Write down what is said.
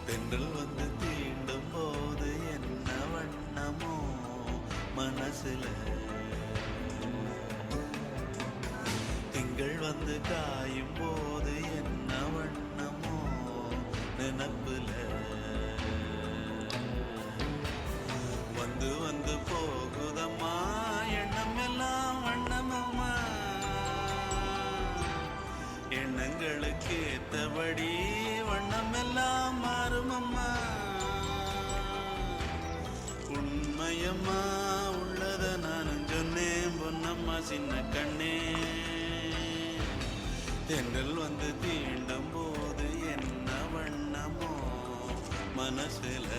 தென்றல் வந்து தீண்டும் போது என்ன வண்ணமோ மனசுல, திங்கள் வந்து காயும் போது என்ன வண்ணமோ நினப்புல, வந்து வந்து போகுதம்மா எண்ணம் எல்லாம் வண்ணமம்மா, எண்ணங்களுக்கு ஏத்தபடி வண்ணம் எல்லாம் மாறுமம்மா. உண்மையம்மா உள்ளத நானும் சொன்னேன் பொன்னம்மா சின்ன கண்ணே, தென்றல் வந்து தீண்டும் போது என்ன வண்ணமோ மனசுல.